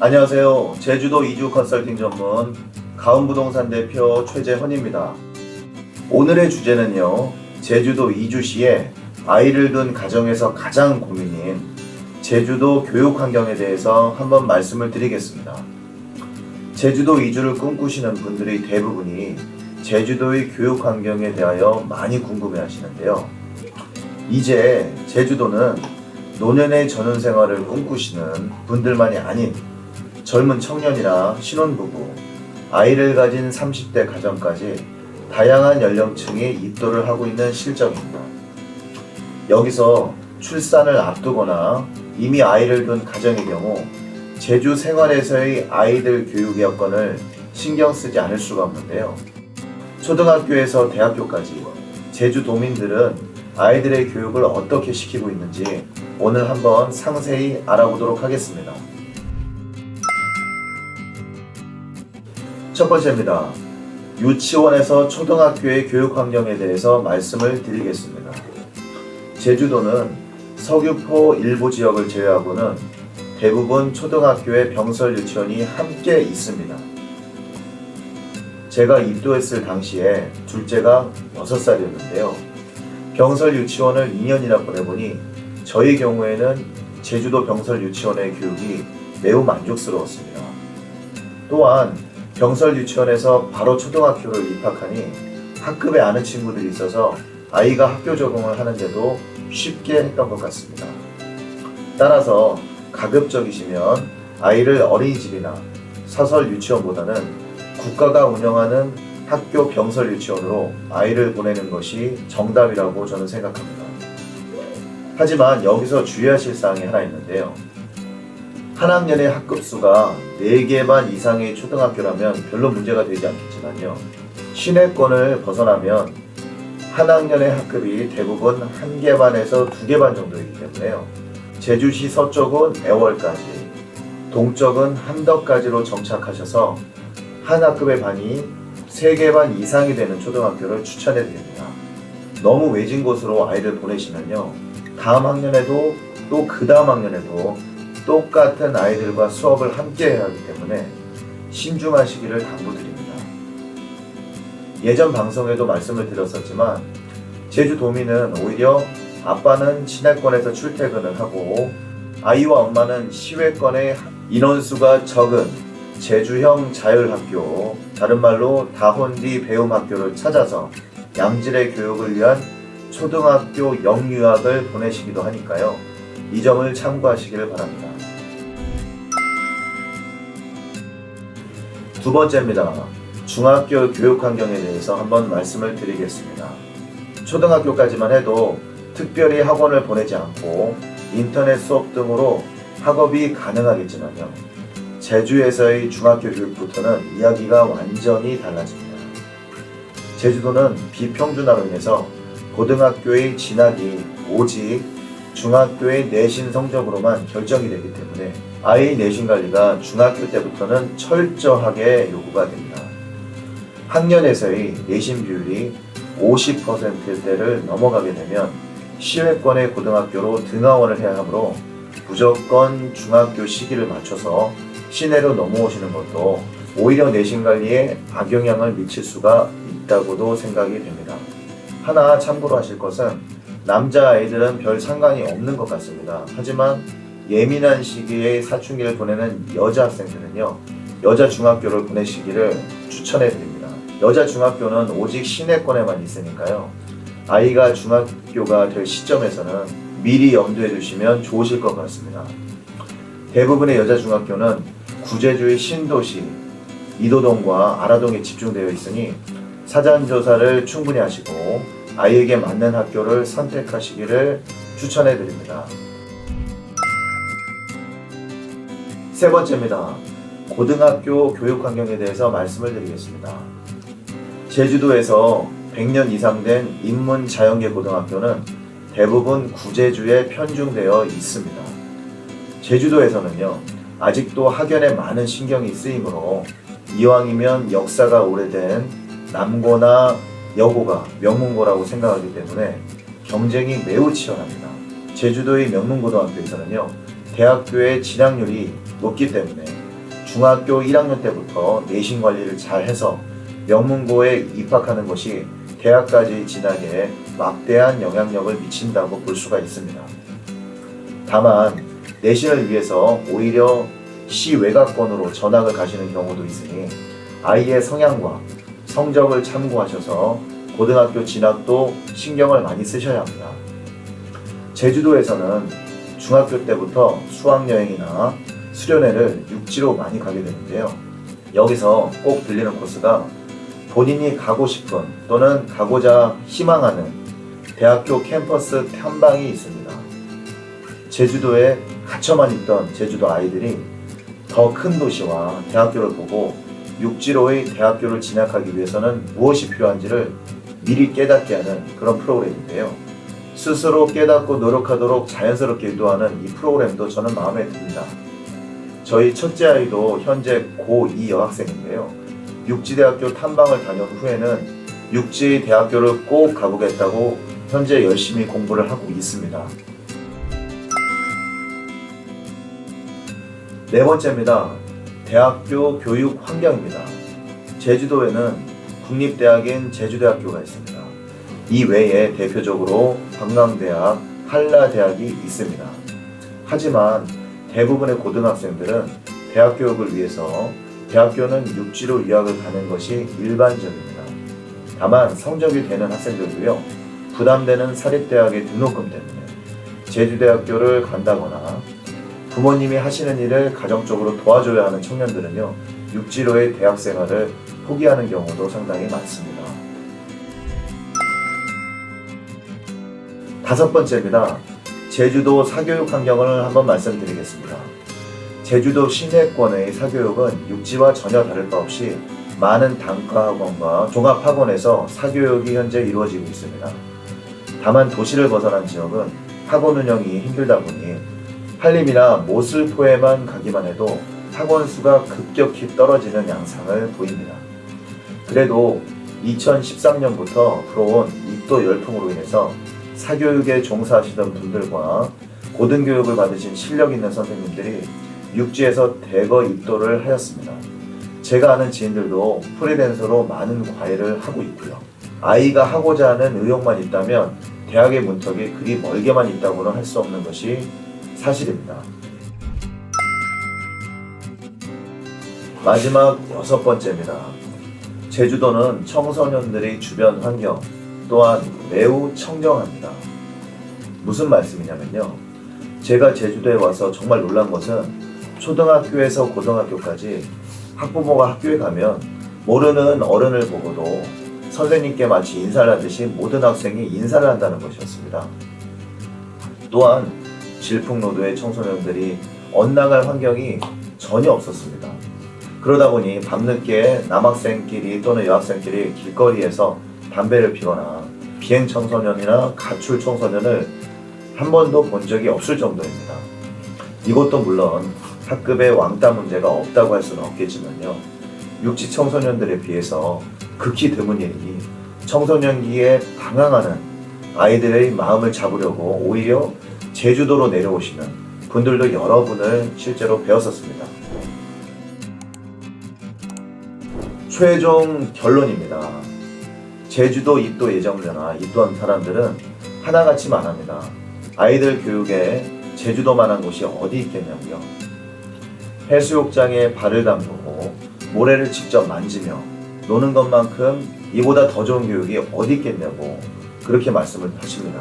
안녕하세요. 제주도 이주 컨설팅 전문 가은부동산 대표 최재헌입니다. 오늘의 주제는요, 제주도 이주시에 아이를 둔 가정에서 가장 고민인 제주도 교육 환경에 대해서 한번 말씀을 드리겠습니다. 제주도 이주를 꿈꾸시는 분들의 대부분이 제주도의 교육 환경에 대하여 많이 궁금해 하시는데요. 이제 제주도는 노년의 전원생활을 꿈꾸시는 분들만이 아닌 젊은 청년이나 신혼부부, 아이를 가진 30대 가정까지 다양한 연령층이 입도를 하고 있는 실정입니다. 여기서 출산을 앞두거나 이미 아이를 둔 가정의 경우 제주 생활에서의 아이들 교육 여건을 신경 쓰지 않을 수가 없는데요. 초등학교에서 대학교까지 제주도민들은 아이들의 교육을 어떻게 시키고 있는지 오늘 한번 상세히 알아보도록 하겠습니다. 첫 번째입니다. 유치원에서 초등학교의 교육 환경에 대해서 말씀을 드리겠습니다. 제주도는 서귀포 일부 지역을 제외하고는 대부분 초등학교에 병설 유치원이 함께 있습니다. 제가 입도했을 당시에 둘째가 6살이었는데요. 병설 유치원을 2년이나 보내보니 저희 경우에는 제주도 병설 유치원의 교육이 매우 만족스러웠습니다. 또한 병설 유치원에서 바로 초등학교를 입학하니 학급에 아는 친구들이 있어서 아이가 학교 적응을 하는데도 쉽게 했던 것 같습니다. 따라서 가급적이시면 아이를 어린이집이나 사설 유치원보다는 국가가 운영하는 학교 병설 유치원으로 아이를 보내는 것이 정답이라고 저는 생각합니다. 하지만 여기서 주의하실 사항이 하나 있는데요. 한 학년의 학급수가 4개 반 이상의 초등학교라면 별로 문제가 되지 않겠지만요. 시내권을 벗어나면 한 학년의 학급이 대부분 1개 반에서 2개 반 정도이기 때문에요. 제주시 서쪽은 애월까지, 동쪽은 함덕까지로 정착하셔서 한 학급의 반이 3개 반 이상이 되는 초등학교를 추천해 드립니다. 너무 외진 곳으로 아이를 보내시면요. 다음 학년에도 또 그 다음 학년에도 똑같은 아이들과 수업을 함께 해야 하기 때문에 신중하시기를 당부드립니다. 예전 방송에도 말씀을 드렸었지만 제주도민은 오히려 아빠는 시내권에서 출퇴근을 하고 아이와 엄마는 시외권의 인원수가 적은 제주형 자율학교, 다른 말로 다혼디 배움학교를 찾아서 양질의 교육을 위한 초등학교 영유학을 보내시기도 하니까요. 이 점을 참고하시기를 바랍니다. 두 번째입니다. 중학교 교육 환경에 대해서 한번 말씀을 드리겠습니다. 초등학교까지만 해도 특별히 학원을 보내지 않고 인터넷 수업 등으로 학업이 가능하겠지만요. 제주에서의 중학교 교육부터는 이야기가 완전히 달라집니다. 제주도는 비평준화로 인해서 고등학교의 진학이 오직 중학교의 내신 성적으로만 결정이 되기 때문에 아이 내신 관리가 중학교 때부터는 철저하게 요구가 됩니다. 학년에서의 내신 비율이 50%대를 넘어가게 되면 시외권의 고등학교로 등하원을 해야 하므로 무조건 중학교 시기를 맞춰서 시내로 넘어오시는 것도 오히려 내신 관리에 악영향을 미칠 수가 있다고도 생각이 됩니다. 하나 참고로 하실 것은 남자아이들은 별 상관이 없는 것 같습니다. 하지만 예민한 시기에 사춘기를 보내는 여자 학생들은요, 여자 중학교를 보내시기를 추천해 드립니다. 여자 중학교는 오직 시내권에만 있으니까요. 아이가 중학교가 될 시점에서는 미리 염두에 두시면 좋으실 것 같습니다. 대부분의 여자 중학교는 구제주의 신도시, 이도동과 아라동에 집중되어 있으니 사전 조사를 충분히 하시고 아이에게 맞는 학교를 선택하시기를 추천해 드립니다. 세 번째입니다. 고등학교 교육 환경에 대해서 말씀을 드리겠습니다. 제주도에서 100년 이상 된 인문 자연계 고등학교는 대부분 구제주에 편중되어 있습니다. 제주도에서는요, 아직도 학연에 많은 신경이 쓰이므로 이왕이면 역사가 오래된 남고나 여고가 명문고라고 생각하기 때문에 경쟁이 매우 치열합니다. 제주도의 명문고등학교에서는요, 대학교의 진학률이 높기 때문에 중학교 1학년 때부터 내신 관리를 잘 해서 명문고에 입학하는 것이 대학까지 진학에 막대한 영향력을 미친다고 볼 수가 있습니다. 다만 내신을 위해서 오히려 시외곽권으로 전학을 가시는 경우도 있으니 아이의 성향과 성적을 참고하셔서 고등학교 진학도 신경을 많이 쓰셔야 합니다. 제주도에서는 중학교 때부터 수학여행이나 수련회를 육지로 많이 가게 되는데요. 여기서 꼭 들리는 코스가 본인이 가고 싶은 또는 가고자 희망하는 대학교 캠퍼스 탐방이 있습니다. 제주도에 갇혀만 있던 제주도 아이들이 더 큰 도시와 대학교를 보고 육지로의 대학교를 진학하기 위해서는 무엇이 필요한지를 미리 깨닫게 하는 그런 프로그램인데요. 스스로 깨닫고 노력하도록 자연스럽게 유도하는 이 프로그램도 저는 마음에 듭니다. 저희 첫째 아이도 현재 고2 여학생인데요. 육지대학교 탐방을 다녀온 후에는 육지 대학교를 꼭 가보겠다고 현재 열심히 공부를 하고 있습니다. 네 번째입니다. 대학교 교육 환경입니다. 제주도에는 국립대학인 제주대학교가 있습니다. 이 외에 대표적으로 관광대학, 한라대학이 있습니다. 하지만 대부분의 고등학생들은 대학 교육을 위해서 대학교는 육지로 유학을 가는 것이 일반적입니다. 다만 성적이 되는 학생들도요, 부담되는 사립대학의 등록금 때문에 제주대학교를 간다거나 부모님이 하시는 일을 가정적으로 도와줘야 하는 청년들은요, 육지로의 대학 생활을 포기하는 경우도 상당히 많습니다. 다섯 번째입니다. 제주도 사교육 환경을 한번 말씀드리겠습니다. 제주도 시내권의 사교육은 육지와 전혀 다를 바 없이 많은 단과학원과 종합학원에서 사교육이 현재 이루어지고 있습니다. 다만 도시를 벗어난 지역은 학원 운영이 힘들다 보니 한림이나 모슬포에만 가기만 해도 학원 수가 급격히 떨어지는 양상을 보입니다. 그래도 2013년부터 불어온 입도 열풍으로 인해서 사교육에 종사하시던 분들과 고등교육을 받으신 실력 있는 선생님들이 육지에서 대거 입도를 하였습니다. 제가 아는 지인들도 프리랜서로 많은 과외를 하고 있고요. 아이가 하고자 하는 의욕만 있다면 대학의 문턱이 그리 멀게만 있다고는 할 수 없는 것이 사실입니다. 마지막 여섯 번째입니다. 제주도는 청소년들의 주변 환경 또한 매우 청정합니다. 무슨 말씀이냐면요. 제가 제주도에 와서 정말 놀란 것은 초등학교에서 고등학교까지 학부모가 학교에 가면 모르는 어른을 보고도 선생님께 마치 인사를 하듯이 모든 학생이 인사를 한다는 것이었습니다. 또한 질풍노도의 청소년들이 엇나갈 환경이 전혀 없었습니다. 그러다 보니 밤늦게 남학생끼리 또는 여학생끼리 길거리에서 담배를 피거나 비행 청소년이나 가출 청소년을 한 번도 본 적이 없을 정도입니다. 이것도 물론 학급의 왕따 문제가 없다고 할 수는 없겠지만요. 육지 청소년들에 비해서 극히 드문 일이니 청소년기에 방황하는 아이들의 마음을 잡으려고 오히려 제주도로 내려오시는 분들도 여러분을 실제로 배웠었습니다. 최종 결론입니다. 제주도 입도 예정자나 입도한 사람들은 하나같이 말합니다. 아이들 교육에 제주도만한 곳이 어디 있겠냐고요. 해수욕장에 발을 담그고 모래를 직접 만지며 노는 것만큼 이보다 더 좋은 교육이 어디 있겠냐고 그렇게 말씀을 하십니다.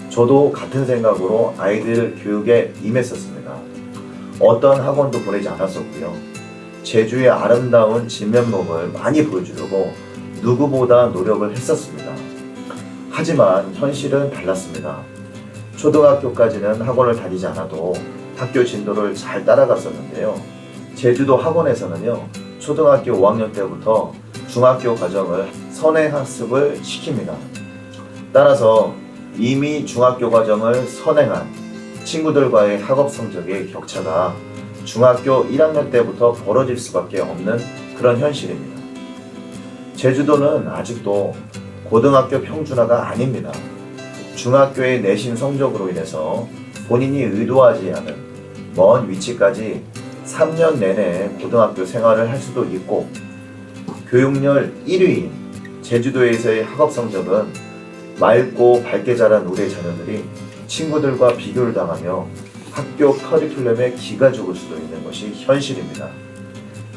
저도 같은 생각으로 아이들 교육에 임했었습니다. 어떤 학원도 보내지 않았었고요. 제주의 아름다운 진면목을 많이 보여주려고 누구보다 노력을 했었습니다. 하지만 현실은 달랐습니다. 초등학교까지는 학원을 다니지 않아도 학교 진도를 잘 따라갔었는데요. 제주도 학원에서는요, 초등학교 5학년 때부터 중학교 과정을 선행학습을 시킵니다. 따라서 이미 중학교 과정을 선행한 친구들과의 학업 성적의 격차가 중학교 1학년 때부터 벌어질 수밖에 없는 그런 현실입니다. 제주도는 아직도 고등학교 평준화가 아닙니다. 중학교의 내신 성적으로 인해서 본인이 의도하지 않은 먼 위치까지 3년 내내 고등학교 생활을 할 수도 있고, 교육열 1위인 제주도에서의 학업 성적은 맑고 밝게 자란 우리의 자녀들이 친구들과 비교를 당하며 학교 커리큘럼에 기가 죽을 수도 있는 것이 현실입니다.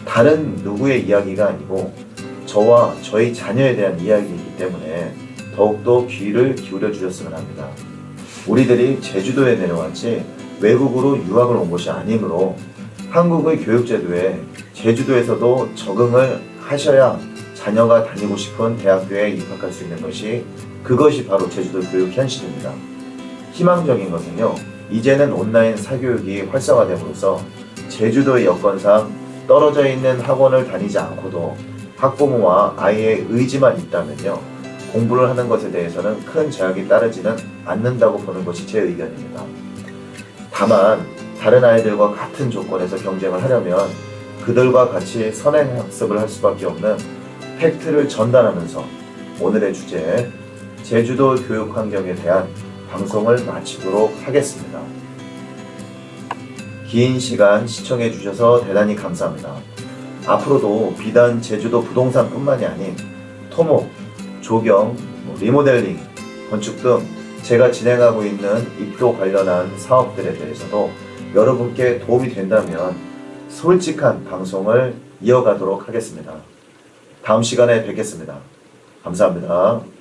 다른 누구의 이야기가 아니고 저와 저희 자녀에 대한 이야기이기 때문에 더욱더 귀를 기울여 주셨으면 합니다. 우리들이 제주도에 내려왔지 외국으로 유학을 온 것이 아니므로 한국의 교육제도에 제주도에서도 적응을 하셔야 자녀가 다니고 싶은 대학교에 입학할 수 있는 것이, 그것이 바로 제주도 교육 현실입니다. 희망적인 것은요, 이제는 온라인 사교육이 활성화됨으로써 제주도의 여건상 떨어져 있는 학원을 다니지 않고도 학부모와 아이의 의지만 있다면요, 공부를 하는 것에 대해서는 큰 제약이 따르지는 않는다고 보는 것이 제 의견입니다. 다만 다른 아이들과 같은 조건에서 경쟁을 하려면 그들과 같이 선행학습을 할 수밖에 없는 팩트를 전달하면서 오늘의 주제, 제주도 교육 환경에 대한 방송을 마치도록 하겠습니다. 긴 시간 시청해 주셔서 대단히 감사합니다. 앞으로도 비단 제주도 부동산뿐만이 아닌 토목, 조경, 리모델링, 건축 등 제가 진행하고 있는 입도 관련한 사업들에 대해서도 여러분께 도움이 된다면 솔직한 방송을 이어가도록 하겠습니다. 다음 시간에 뵙겠습니다. 감사합니다.